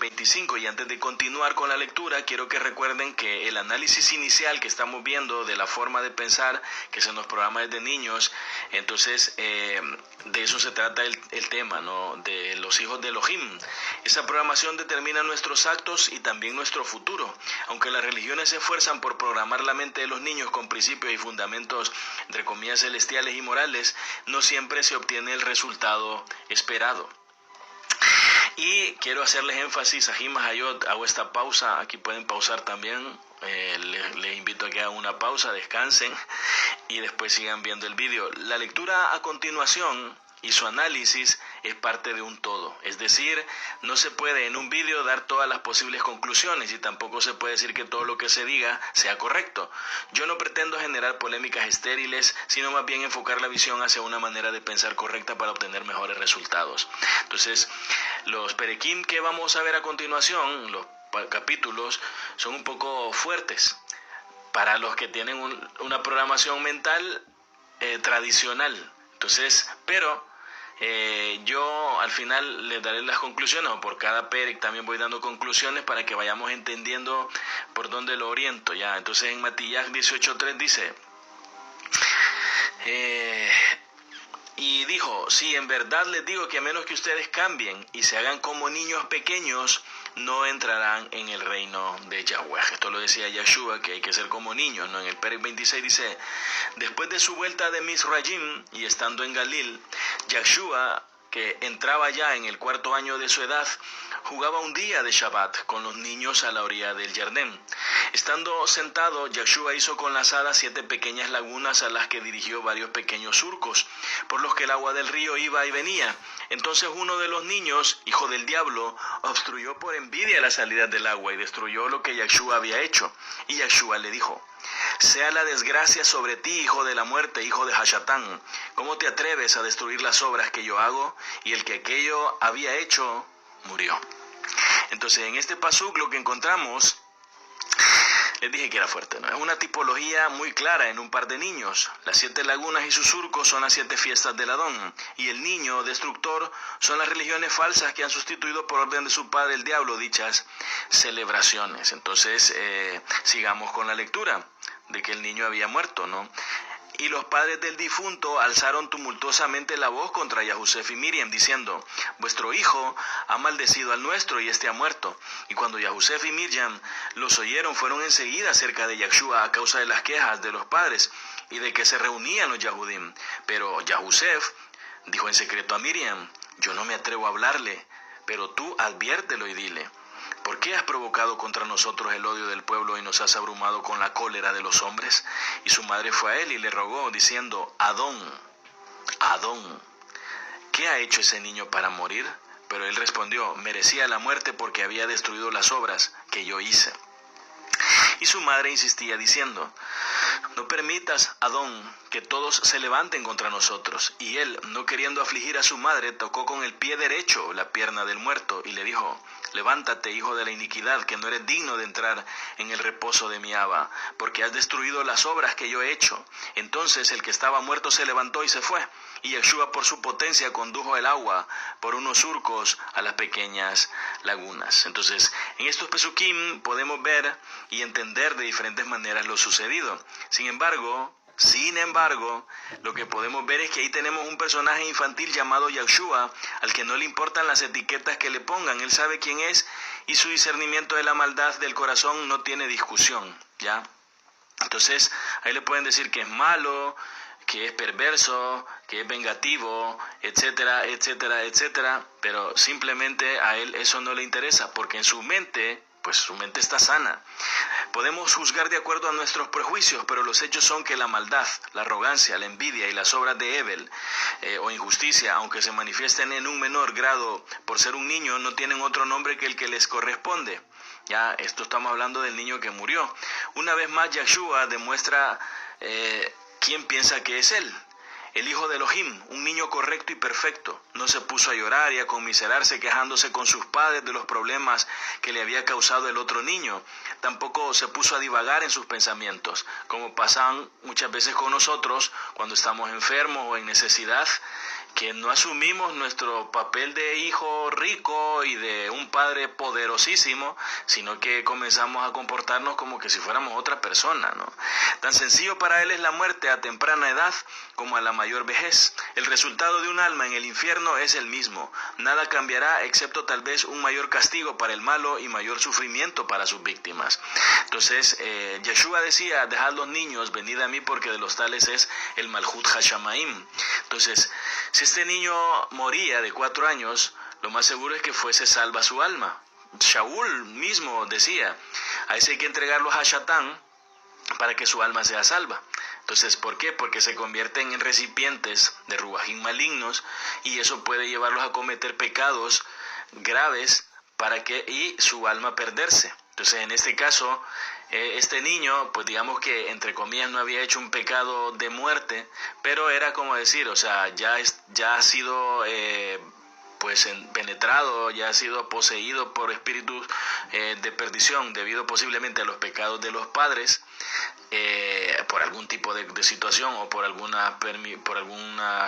25. Y antes de continuar con la lectura, quiero que recuerden que el análisis inicial que estamos viendo de la forma de pensar que se nos programa desde niños, entonces de eso se trata el tema, ¿no? De los hijos de Elohim. Esa programación determina nuestros actos y también nuestro futuro. Aunque las religiones se esfuerzan por programar la mente de los niños con principios y fundamentos, entre comillas, celestiales y morales, no siempre se obtiene el resultado esperado. Y quiero hacerles énfasis, Ají Mahayot, hago esta pausa, aquí pueden pausar también, les invito a que hagan una pausa, descansen y después sigan viendo el vídeo. La lectura a continuación y su análisis es parte de un todo, es decir, no se puede en un vídeo dar todas las posibles conclusiones y tampoco se puede decir que todo lo que se diga sea correcto. Yo no pretendo generar polémicas estériles, sino más bien enfocar la visión hacia una manera de pensar correcta para obtener mejores resultados. Entonces, los perequim que vamos a ver a continuación, los capítulos, son un poco fuertes para los que tienen una programación mental tradicional. Entonces, pero yo al final les daré las conclusiones, o por cada perec también voy dando conclusiones para que vayamos entendiendo por dónde lo oriento, ¿ya? Entonces en Matías 18:3 dice, y dijo, sí, en verdad les digo que a menos que ustedes cambien y se hagan como niños pequeños, no entrarán en el reino de Yahweh. Esto lo decía Yeshua, que hay que ser como niños, ¿no? En el Perec 26 dice, después de su vuelta de Misrayim y estando en Galil, Yeshua, que entraba ya en el 4º año de su edad, jugaba un día de Shabbat con los niños a la orilla del Jardín. Estando sentado, Yeshua hizo con las hadas 7 pequeñas lagunas a las que dirigió varios pequeños surcos, por los que el agua del río iba y venía. Entonces uno de los niños, hijo del diablo, obstruyó por envidia la salida del agua y destruyó lo que Yeshua había hecho. Y Yeshua le dijo, sea la desgracia sobre ti, hijo de la muerte, hijo de Hashatán. ¿Cómo te atreves a destruir las obras que yo hago? Y el que aquello había hecho, murió. Entonces en este pasuk lo que encontramos, les dije que era fuerte, ¿no? Es una tipología muy clara en un par de niños. Las 7 lagunas y sus surcos son las 7 fiestas del Adón. Y el niño destructor son las religiones falsas que han sustituido por orden de su padre el diablo dichas celebraciones. Entonces, sigamos con la lectura de que el niño había muerto, ¿no? Y los padres del difunto alzaron tumultuosamente la voz contra Yahusef y Miriam, diciendo, vuestro hijo ha maldecido al nuestro y éste ha muerto. Y cuando Yahusef y Miriam los oyeron, fueron enseguida cerca de Yahshua a causa de las quejas de los padres y de que se reunían los Yahudim. Pero Yahusef dijo en secreto a Miriam, yo no me atrevo a hablarle, pero tú adviértelo y dile, ¿por qué has provocado contra nosotros el odio del pueblo y nos has abrumado con la cólera de los hombres? Y su madre fue a él y le rogó, diciendo, Adón, ¿qué ha hecho ese niño para morir? Pero él respondió, merecía la muerte porque había destruido las obras que yo hice. Y su madre insistía diciendo, no permitas, Adón, que todos se levanten contra nosotros. Y él, no queriendo afligir a su madre, tocó con el pie derecho la pierna del muerto y le dijo, levántate, hijo de la iniquidad, que no eres digno de entrar en el reposo de mi Abba, porque has destruido las obras que yo he hecho. Entonces el que estaba muerto se levantó y se fue, y Yeshua por su potencia condujo el agua por unos surcos a las pequeñas lagunas. Entonces, en estos pesukim podemos ver y entender de diferentes maneras lo sucedido. Sin embargo, lo que podemos ver es que ahí tenemos un personaje infantil llamado Yahshua, al que no le importan las etiquetas que le pongan. Él sabe quién es y su discernimiento de la maldad del corazón no tiene discusión, ¿ya? Entonces, ahí le pueden decir que es malo, que es perverso, que es vengativo, etcétera, etcétera, etcétera, pero simplemente a él eso no le interesa, porque en su mente, pues su mente está sana. Podemos juzgar de acuerdo a nuestros prejuicios, pero los hechos son que la maldad, la arrogancia, la envidia y las obras de Ebel o injusticia, aunque se manifiesten en un menor grado por ser un niño, no tienen otro nombre que el que les corresponde. Ya, esto estamos hablando del niño que murió. Una vez más, Yahshua demuestra quién piensa que es él. El hijo de Elohim, un niño correcto y perfecto, no se puso a llorar y a conmiserarse quejándose con sus padres de los problemas que le había causado el otro niño. Tampoco se puso a divagar en sus pensamientos, como pasan muchas veces con nosotros cuando estamos enfermos o en necesidad. que no asumimos nuestro papel de hijo rico y de un padre poderosísimo, sino que comenzamos a comportarnos como que si fuéramos otra persona, ¿no? Tan sencillo para él es la muerte a temprana edad como a la mayor vejez. El resultado de un alma en el infierno es el mismo. Nada cambiará excepto tal vez un mayor castigo para el malo y mayor sufrimiento para sus víctimas. Entonces, Yeshua decía, dejad los niños, venid a mí porque de los tales es el Malhut Hashamaim. Entonces, si este niño moría de 4 años, lo más seguro es que fuese salva su alma. Shaul mismo decía, a ese hay que entregarlo a Hashatán para que su alma sea salva. Entonces, ¿por qué? Porque se convierten en recipientes de rubajín malignos y eso puede llevarlos a cometer pecados graves y su alma perderse. Entonces, en este caso, este niño, pues digamos que entre comillas no había hecho un pecado de muerte, pero era como decir, o sea, ya ha sido penetrado, ya ha sido poseído por espíritus de perdición debido posiblemente a los pecados de los padres, por algún tipo de situación o por alguna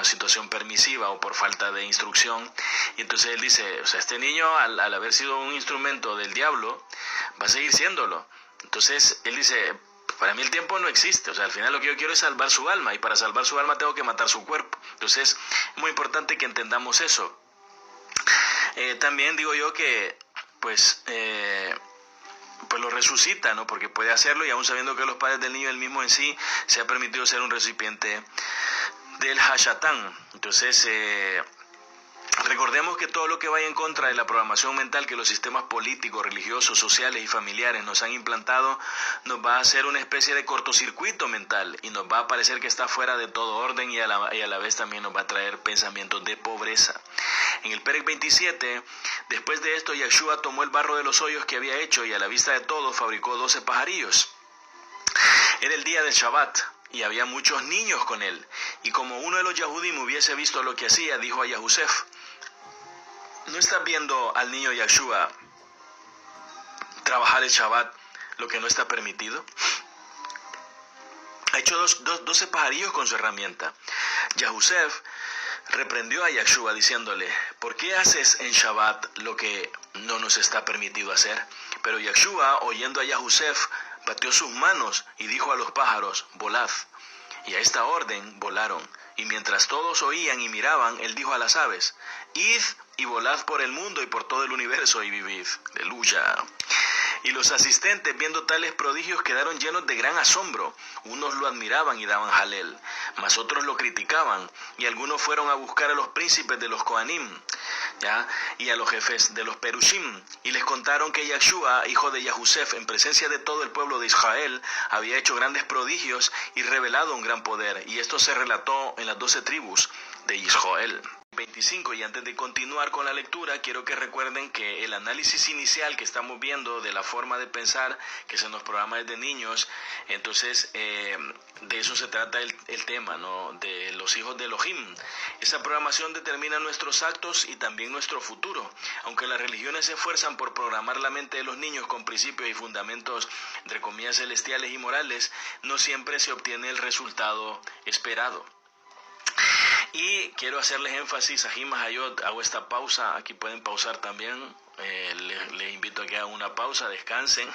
situación permisiva o por falta de instrucción. Y entonces él dice, o sea, este niño al haber sido un instrumento del diablo va a seguir siéndolo. Entonces él dice, para mí el tiempo no existe, o sea, al final lo que yo quiero es salvar su alma y para salvar su alma tengo que matar su cuerpo. Entonces es muy importante que entendamos eso. También digo yo que pues lo resucita, ¿no? Porque puede hacerlo y aún sabiendo que los padres del niño, él mismo en sí, se ha permitido ser un recipiente del Hashatán. Entonces, recordemos que todo lo que vaya en contra de la programación mental que los sistemas políticos, religiosos, sociales y familiares nos han implantado, nos va a hacer una especie de cortocircuito mental y nos va a parecer que está fuera de todo orden y a la vez también nos va a traer pensamientos de pobreza. En el Perek 27, después de esto, Yeshua tomó el barro de los hoyos que había hecho y a la vista de todos fabricó 12 pajarillos. Era el día del Shabbat y había muchos niños con él. Y como uno de los Yahudim hubiese visto lo que hacía, dijo a Yahusef, ¿no estás viendo al niño Yeshua trabajar el Shabbat, lo que no está permitido? Ha hecho 12 pajarillos con su herramienta. Yahusef reprendió a Yeshua diciéndole, ¿por qué haces en Shabbat lo que no nos está permitido hacer? Pero Yeshua, oyendo a Yahusef, batió sus manos y dijo a los pájaros, volad. Y a esta orden volaron. Y mientras todos oían y miraban, él dijo a las aves, id y volad por el mundo y por todo el universo y vivid. Aleluya. Y los asistentes, viendo tales prodigios, quedaron llenos de gran asombro. Unos lo admiraban y daban jalel, mas otros lo criticaban, y algunos fueron a buscar a los príncipes de los Kohanim, ¿ya? Y a los jefes de los Perushim, y les contaron que Yeshua, hijo de Yahusef, en presencia de todo el pueblo de Israel, había hecho grandes prodigios y revelado un gran poder, y esto se relató en las 12 tribus de Israel. 25. Y antes de continuar con la lectura, quiero que recuerden que el análisis inicial que estamos viendo de la forma de pensar que se nos programa desde niños, entonces de eso se trata el tema, ¿no? De los hijos de Elohim. Esa programación determina nuestros actos y también nuestro futuro. Aunque las religiones se esfuerzan por programar la mente de los niños con principios y fundamentos, entre comillas, celestiales y morales, no siempre se obtiene el resultado esperado. Y quiero hacerles énfasis, a Hayot, hago esta pausa, aquí pueden pausar también, les invito a que hagan una pausa, descansen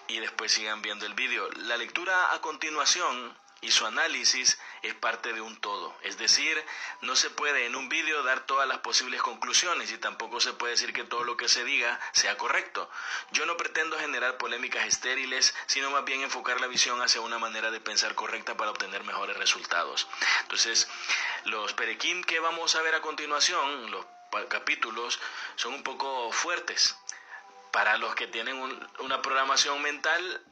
y después sigan viendo el vídeo. La lectura a continuación y su análisis es parte de un todo, es decir, no se puede en un vídeo dar todas las posibles conclusiones y tampoco se puede decir que todo lo que se diga sea correcto. Yo no pretendo generar polémicas estériles, sino más bien enfocar la visión hacia una manera de pensar correcta para obtener mejores resultados. Entonces, los perequim que vamos a ver a continuación, los capítulos, son un poco fuertes para los que tienen una programación mental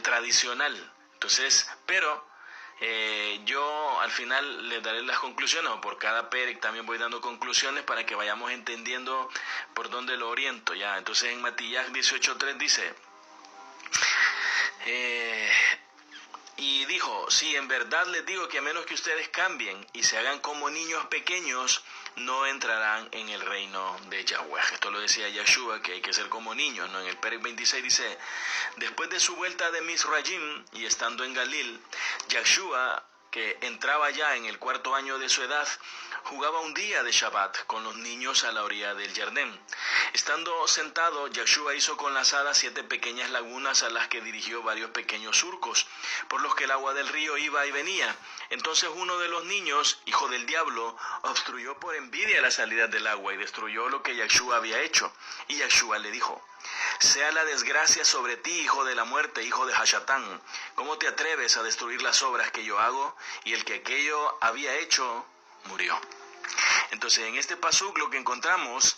tradicional. Entonces, pero yo al final les daré las conclusiones, o por cada perec también voy dando conclusiones para que vayamos entendiendo por dónde lo oriento, ¿ya? Entonces en Matías 18:3 dice, y dijo, sí, en verdad les digo que a menos que ustedes cambien y se hagan como niños pequeños, no entrarán en el reino de Yahweh. Esto lo decía Yeshua, que hay que ser como niños, ¿no? En el Perek 26 dice, después de su vuelta de Misrayim y estando en Galil, Yeshua, que entraba ya en el 4º año de su edad, jugaba un día de Shabbat con los niños a la orilla del Jardín. Estando sentado, Yahshua hizo con las hadas 7 pequeñas lagunas a las que dirigió varios pequeños surcos, por los que el agua del río iba y venía. Entonces uno de los niños, hijo del diablo, obstruyó por envidia la salida del agua y destruyó lo que Yahshua había hecho. Y Yahshua le dijo: sea la desgracia sobre ti, hijo de la muerte, hijo de Hashatán. ¿Cómo te atreves a destruir las obras que yo hago? Y el que aquello había hecho, murió. Entonces, en este pasuk lo que encontramos,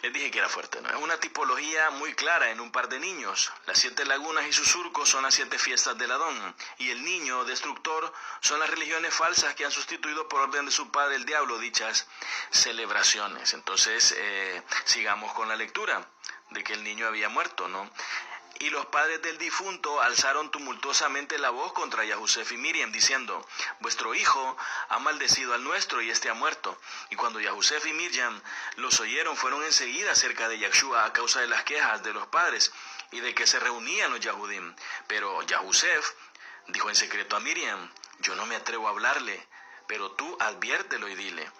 les dije que era fuerte, ¿no? Es una tipología muy clara en un par de niños. Las 7 lagunas y sus surcos son las 7 fiestas del Adón. Y el niño destructor son las religiones falsas que han sustituido por orden de su padre el diablo dichas celebraciones. Entonces, sigamos con la lectura de que el niño había muerto, ¿no? Y los padres del difunto alzaron tumultuosamente la voz contra Yahusef y Miriam, diciendo: vuestro hijo ha maldecido al nuestro y éste ha muerto. Y cuando Yahusef y Miriam los oyeron, fueron enseguida cerca de Yahshua a causa de las quejas de los padres y de que se reunían los Yahudim. Pero Yahusef dijo en secreto a Miriam: yo no me atrevo a hablarle, pero tú adviértelo y dile: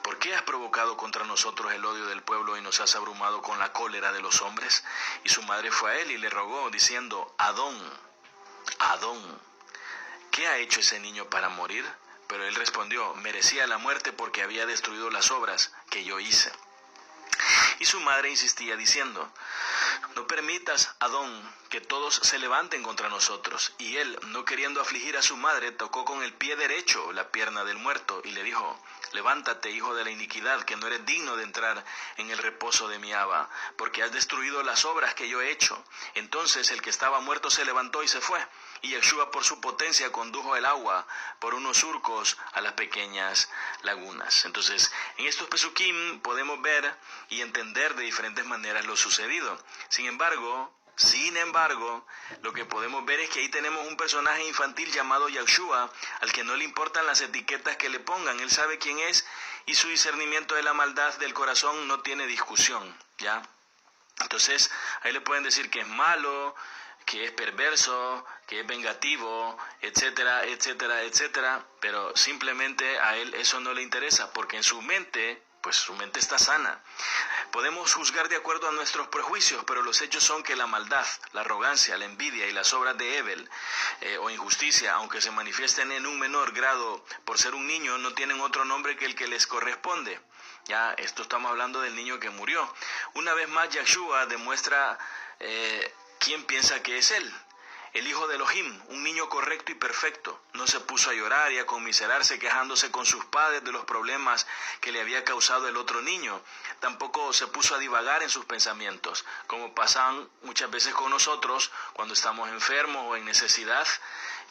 ¿por qué has provocado contra nosotros el odio del pueblo y nos has abrumado con la cólera de los hombres? Y su madre fue a él y le rogó, diciendo: Adón, ¿qué ha hecho ese niño para morir? Pero él respondió: merecía la muerte porque había destruido las obras que yo hice. Y su madre insistía diciendo: no permitas, Adón, que todos se levanten contra nosotros. Y él, no queriendo afligir a su madre, tocó con el pie derecho la pierna del muerto y le dijo: levántate, hijo de la iniquidad, que no eres digno de entrar en el reposo de mi Abba, porque has destruido las obras que yo he hecho. Entonces el que estaba muerto se levantó y se fue, y Yahshua por su potencia condujo el agua por unos surcos a las pequeñas lagunas. Entonces, en estos pesukim podemos ver y entender de diferentes maneras lo sucedido. Sin embargo, lo que podemos ver es que ahí tenemos un personaje infantil llamado Yahshua, al que no le importan las etiquetas que le pongan. Él sabe quién es y su discernimiento de la maldad del corazón no tiene discusión, ¿ya? Entonces, ahí le pueden decir que es malo, que es perverso, que es vengativo, etcétera, etcétera, etcétera, pero simplemente a él eso no le interesa, porque en su mente, pues su mente está sana. Podemos juzgar de acuerdo a nuestros prejuicios, pero los hechos son que la maldad, la arrogancia, la envidia y las obras de Evel o injusticia, aunque se manifiesten en un menor grado por ser un niño, no tienen otro nombre que el que les corresponde. Ya, esto estamos hablando del niño que murió. Una vez más, Yahshua demuestra quién piensa que es él. El hijo de Elohim, un niño correcto y perfecto, no se puso a llorar y a conmiserarse quejándose con sus padres de los problemas que le había causado el otro niño. Tampoco se puso a divagar en sus pensamientos, como pasan muchas veces con nosotros cuando estamos enfermos o en necesidad,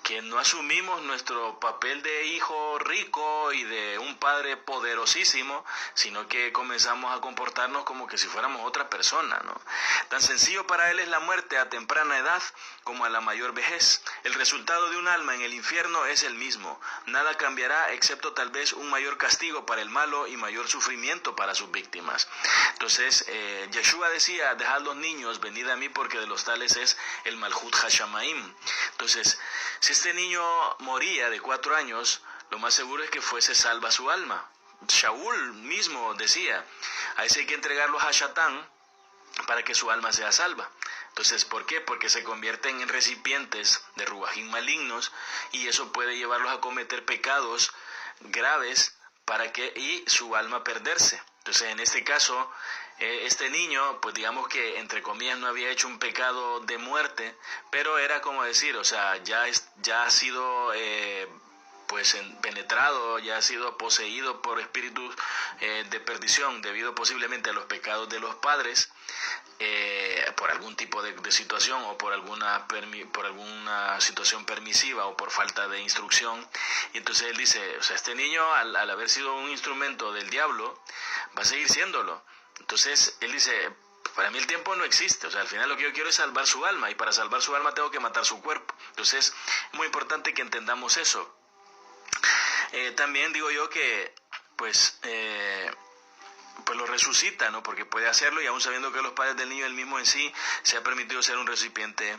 que no asumimos nuestro papel de hijo rico y de un padre poderosísimo, sino que comenzamos a comportarnos como que si fuéramos otra persona, ¿no? Tan sencillo para él es la muerte a temprana edad como a la mayor vejez. El resultado de un alma en el infierno es el mismo. Nada cambiará excepto tal vez un mayor castigo para el malo y mayor sufrimiento para sus víctimas. Entonces, Yahshua decía: dejad los niños, venid a mí, porque de los tales es el Malhut Hashamaim. Entonces, si este niño moría de 4 años, lo más seguro es que fuese salva su alma. Shaul mismo decía: a ese hay que entregarlo a Hashatán para que su alma sea salva. Entonces, ¿por qué? Porque se convierten en recipientes de ruajín malignos y eso puede llevarlos a cometer pecados graves y su alma perderse. Entonces, en este caso, este niño, pues digamos que entre comillas no había hecho un pecado de muerte, pero era como decir, o sea, ya ha sido penetrado, ya ha sido poseído por espíritus de perdición, debido posiblemente a los pecados de los padres, por algún tipo de situación o por alguna situación permisiva o por falta de instrucción. Y entonces él dice, o sea, este niño al haber sido un instrumento del diablo va a seguir siéndolo. Entonces él dice, para mí el tiempo no existe, o sea, al final lo que yo quiero es salvar su alma, y para salvar su alma tengo que matar su cuerpo. Entonces es muy importante que entendamos eso. También digo yo que pues lo resucita, ¿no? Porque puede hacerlo, y aún sabiendo que los padres del niño, él mismo en sí, se ha permitido ser un recipiente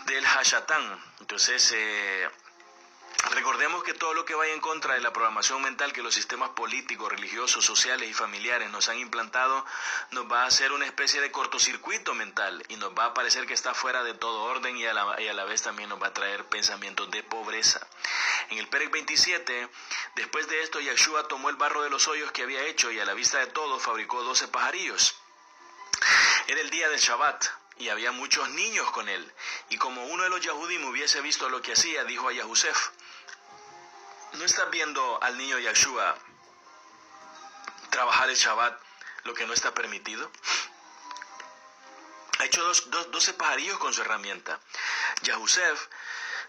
del Hashatán. Entonces Recordemos que todo lo que vaya en contra de la programación mental que los sistemas políticos, religiosos, sociales y familiares nos han implantado, nos va a hacer una especie de cortocircuito mental y nos va a parecer que está fuera de todo orden y a la vez también nos va a traer pensamientos de pobreza. En el Perec 27, después de esto, Yahshua tomó el barro de los hoyos que había hecho y a la vista de todos fabricó 12 pajarillos. Era el día del Shabbat y había muchos niños con él. Y como uno de los Yahudim hubiese visto lo que hacía, dijo a Yahusef: ¿no estás viendo al niño Yahshua trabajar el Shabbat, lo que no está permitido? Ha hecho 12 pajarillos con su herramienta. Yahusef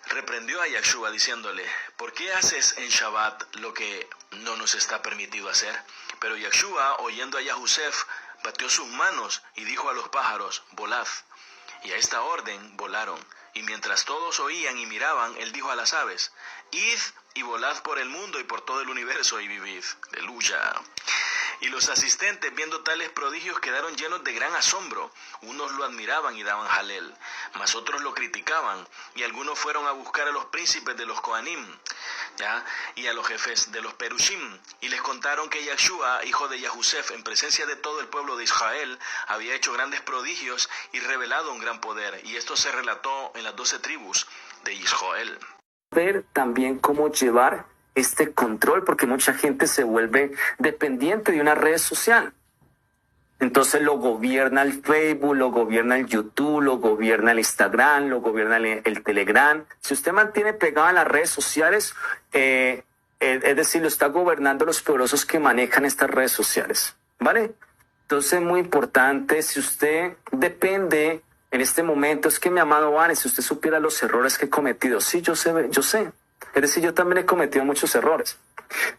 reprendió a Yahshua diciéndole: ¿por qué haces en Shabbat lo que no nos está permitido hacer? Pero Yahshua, oyendo a Yahusef, batió sus manos y dijo a los pájaros: volad. Y a esta orden volaron. Y mientras todos oían y miraban, él dijo a las aves: id y volad por el mundo y por todo el universo y vivid. Aleluya. Y los asistentes, viendo tales prodigios, quedaron llenos de gran asombro. Unos lo admiraban y daban jalel, mas otros lo criticaban. Y algunos fueron a buscar a los príncipes de los Kohanim, ¿ya?, y a los jefes de los Perushim, y les contaron que Yahshua, hijo de Yahusef, en presencia de todo el pueblo de Israel, había hecho grandes prodigios y revelado un gran poder. Y esto se relató en las 12 tribus de Israel. Ver también cómo llevar este control, porque mucha gente se vuelve dependiente de una red social. Entonces lo gobierna el Facebook, lo gobierna el YouTube, lo gobierna el Instagram, lo gobierna el Telegram. Si usted mantiene pegado en las redes sociales, es decir, lo está gobernando los poderosos que manejan estas redes sociales, ¿vale? Entonces es muy importante, si usted depende en este momento, es que mi amado Vane, si usted supiera los errores que he cometido, sí, yo sé. Es decir, yo también he cometido muchos errores.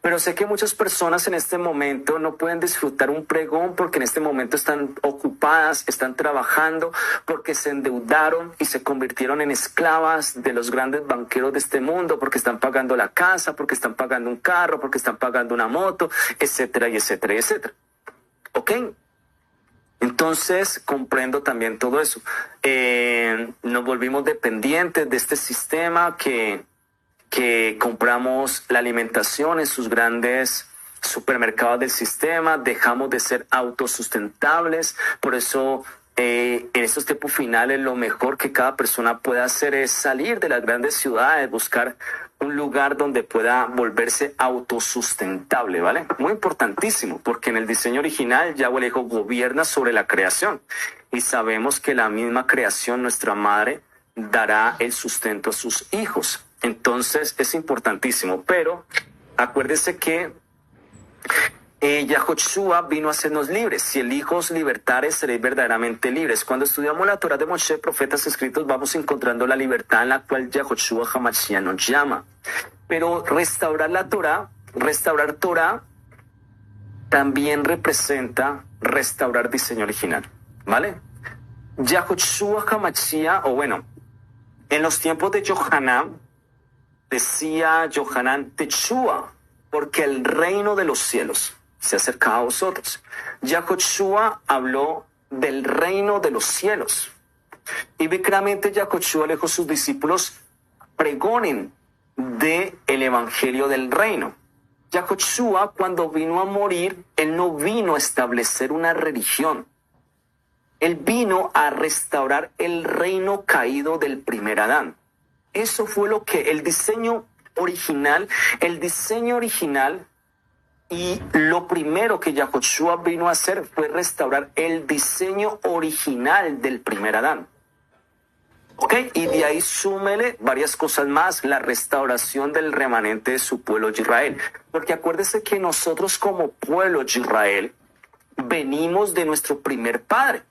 Pero sé que muchas personas en este momento no pueden disfrutar un pregón porque en este momento están ocupadas, están trabajando, porque se endeudaron y se convirtieron en esclavas de los grandes banqueros de este mundo, porque están pagando la casa, porque están pagando un carro, porque están pagando una moto, etcétera, y etcétera, y etcétera. ¿Ok? Entonces, comprendo también todo eso. Nos volvimos dependientes de este sistema que compramos la alimentación en sus grandes supermercados del sistema, dejamos de ser autosustentables. Por eso, en estos tiempos finales, lo mejor que cada persona puede hacer es salir de las grandes ciudades, buscar un lugar donde pueda volverse autosustentable, ¿vale? Muy importantísimo, porque en el diseño original Yahweh le dijo: gobierna sobre la creación. Y sabemos que la misma creación, nuestra madre, dará el sustento a sus hijos. Entonces es importantísimo, pero acuérdese que Yahushua vino a hacernos libres. Si el Hijo os libertare, seréis verdaderamente libres. Cuando estudiamos la Torah de Moshe, profetas escritos, vamos encontrando la libertad en la cual Yahushua Hamashiach nos llama. Pero restaurar Torah, también representa restaurar diseño original, ¿vale? Yahushua Hamashiach, en los tiempos de Yohanan, decía Yohanan: Techua, porque el reino de los cielos se acercaba a vosotros. Yahushua habló del reino de los cielos. Y claramente Yahushua le dijo a sus discípulos: pregonen del evangelio del reino. Yahushua, cuando vino a morir, él no vino a establecer una religión. Él vino a restaurar el reino caído del primer Adán. Eso fue lo que el diseño original, y lo primero que Yahushua vino a hacer fue restaurar el diseño original del primer Adán. ¿Ok? Y de ahí súmele varias cosas más: la restauración del remanente de su pueblo de Israel. Porque acuérdese que nosotros como pueblo de Israel venimos de nuestro primer padre.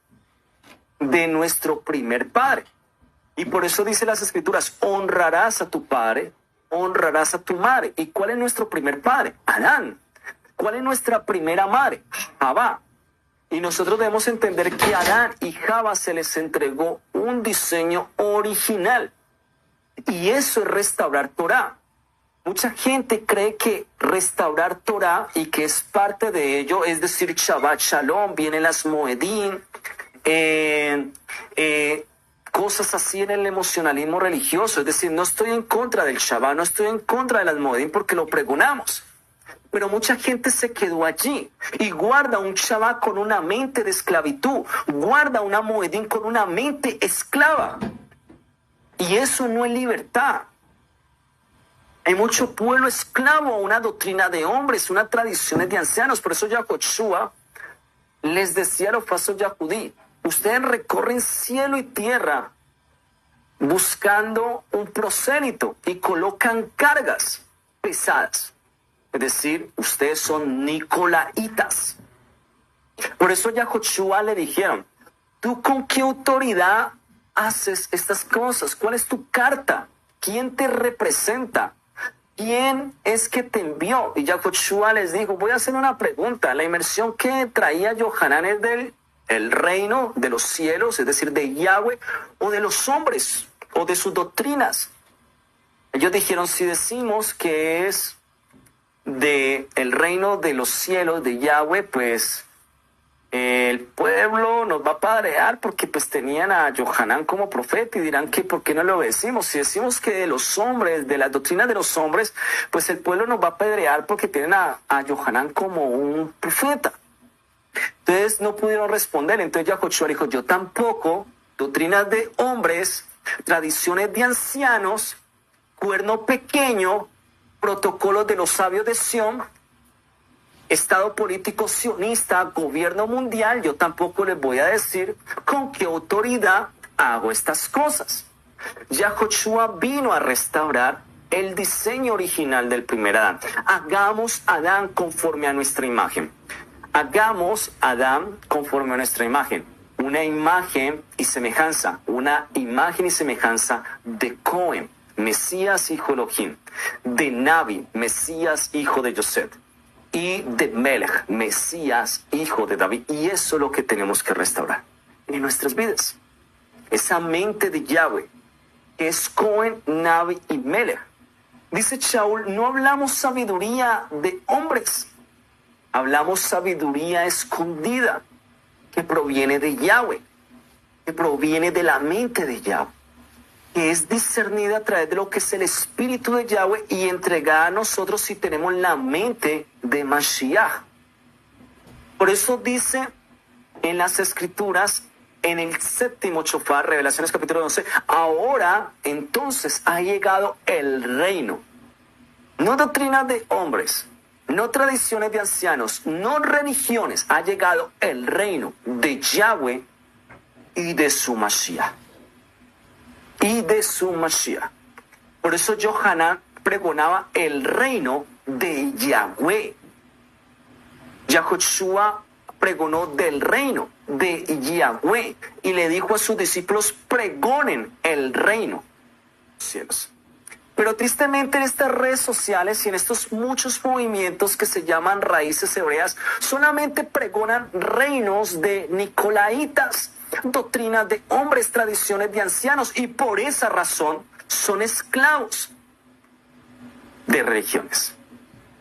Y por eso dice las Escrituras: honrarás a tu padre, honrarás a tu madre. ¿Y cuál es nuestro primer padre? Adán. ¿Cuál es nuestra primera madre? Javá. Y nosotros debemos entender que a Adán y Javá se les entregó un diseño original. Y eso es restaurar Torah. Mucha gente cree que restaurar Torah, y que es parte de ello, es decir, Shabbat Shalom, vienen las Moedim, cosas así en el emocionalismo religioso. Es decir, no estoy en contra del Shabbat, no estoy en contra de las Moedim porque lo pregonamos. Pero mucha gente se quedó allí y guarda un Shabbat con una mente de esclavitud, guarda una Moedim con una mente esclava. Y eso no es libertad. Hay mucho pueblo esclavo a una doctrina de hombres, unas tradiciones de ancianos. Por eso Yahoshua les decía a los falsos Yahudí: ustedes recorren cielo y tierra buscando un prosélito y colocan cargas pesadas. Es decir, ustedes son nicolaitas. Por eso Yahoshua le dijeron: ¿tú con qué autoridad haces estas cosas? ¿Cuál es tu carta? ¿Quién te representa? ¿Quién es que te envió? Y Yahoshua les dijo: voy a hacer una pregunta. La inmersión que traía Yohanan es del reino de los cielos, es decir, de Yahweh, o de los hombres, o de sus doctrinas. Ellos dijeron: si decimos que es de el reino de los cielos, de Yahweh, pues el pueblo nos va a apedrear porque pues tenían a Yohanan como profeta y dirán que ¿por qué no lo decimos? Si decimos que de los hombres, de la doctrina de los hombres, pues el pueblo nos va a apedrear porque tienen a Yohanan como un profeta. Entonces no pudieron responder. Entonces Yahoshua dijo: yo tampoco, doctrinas de hombres, tradiciones de ancianos, cuerno pequeño, protocolos de los sabios de Sión, Estado político sionista, gobierno mundial, yo tampoco les voy a decir con qué autoridad hago estas cosas. Yahoshua vino a restaurar el diseño original del primer Adán. Hagamos Adán conforme a nuestra imagen. Hagamos Adán conforme a nuestra imagen. Una imagen y semejanza. Una imagen y semejanza de Cohen, Mesías hijo de Elohim. De Navi, Mesías hijo de Yosef. Y de Melech, Mesías, hijo de David. Y eso es lo que tenemos que restaurar en nuestras vidas. Esa mente de Yahweh, que es Cohen, Navi y Melech. Dice Shaul: no hablamos sabiduría de hombres, hablamos sabiduría escondida, que proviene de Yahweh, que proviene de la mente de Yahweh, que es discernida a través de lo que es el Espíritu de Yahweh y entregada a nosotros si tenemos la mente de Mashiach. Por eso dice en las Escrituras, en el séptimo shofar, Revelaciones capítulo 11, ahora entonces ha llegado el reino. No doctrinas de hombres, no tradiciones de ancianos, no religiones. Ha llegado el reino de Yahweh y de su Mashiach. Y de su Mashiach. Por eso Yohanan pregonaba el reino de Yahweh. Yahoshua pregonó del reino de Yahweh y le dijo a sus discípulos: pregonen el reino de los cielos. Pero tristemente en estas redes sociales y en estos muchos movimientos que se llaman raíces hebreas, solamente pregonan reinos de nicolaitas, doctrinas de hombres, tradiciones de ancianos, y por esa razón son esclavos de religiones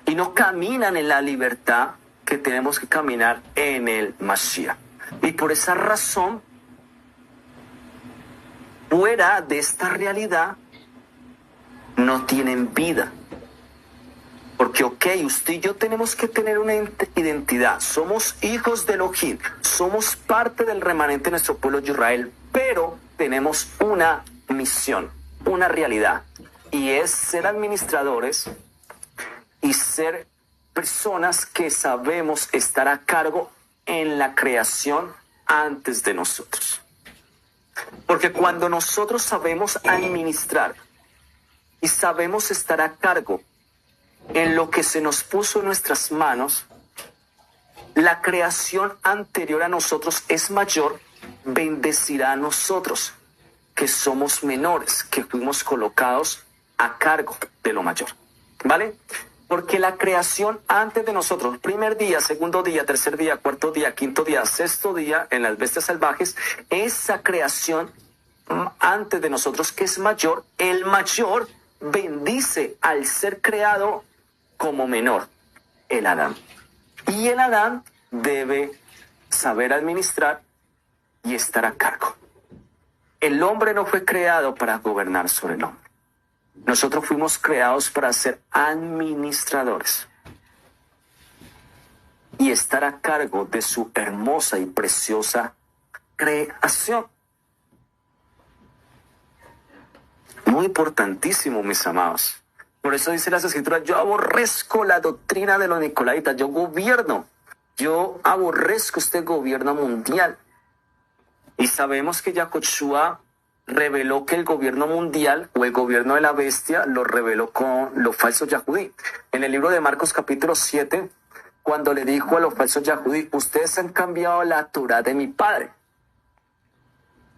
y no caminan en la libertad que tenemos que caminar en el Mashiach. Y por esa razón, fuera de esta realidad, no tienen vida. Porque, usted y yo tenemos que tener una identidad. Somos hijos de Elohim. Somos parte del remanente de nuestro pueblo de Israel. Pero tenemos una misión, una realidad. Y es ser administradores y ser personas que sabemos estar a cargo en la creación antes de nosotros. Porque cuando nosotros sabemos administrar y sabemos estar a cargo en lo que se nos puso en nuestras manos, la creación anterior a nosotros es mayor, bendecirá a nosotros, que somos menores, que fuimos colocados a cargo de lo mayor. ¿Vale? Porque la creación antes de nosotros, primer día, segundo día, tercer día, cuarto día, quinto día, sexto día, en las bestias salvajes, esa creación antes de nosotros que es mayor, el mayor bendice al ser creado como menor, el Adán. Y el Adán debe saber administrar y estar a cargo. El hombre no fue creado para gobernar sobre el hombre. Nosotros fuimos creados para ser administradores y estar a cargo de su hermosa y preciosa creación. Muy importantísimo, mis amados. Por eso dice las Escrituras, yo aborrezco la doctrina de los nicolaitas, yo aborrezco este gobierno mundial. Y sabemos que Yahushua reveló que el gobierno mundial o el gobierno de la bestia lo reveló con los falsos yahudí. En el libro de Marcos capítulo 7, cuando le dijo a los falsos yahudí, ustedes han cambiado la Torá de mi padre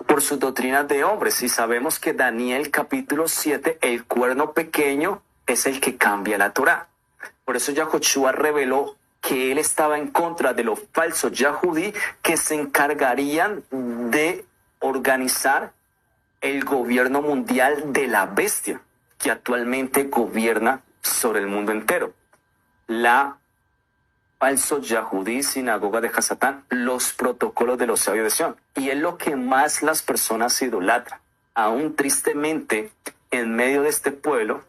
por sus doctrinas de hombres. Y sabemos que Daniel capítulo 7, el cuerno pequeño es el que cambia la Torá. Por eso Yahushua reveló que él estaba en contra de los falsos yahudí que se encargarían de organizar el gobierno mundial de la bestia que actualmente gobierna sobre el mundo entero. La falso yahudí, sinagoga de Hasatán, los protocolos de los sabios de Sion. Y es lo que más las personas idolatran. Aún tristemente, en medio de este pueblo,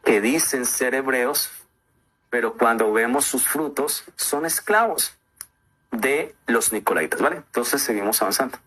que dicen ser hebreos, pero cuando vemos sus frutos, son esclavos de los nicolaitas, ¿vale? Entonces seguimos avanzando.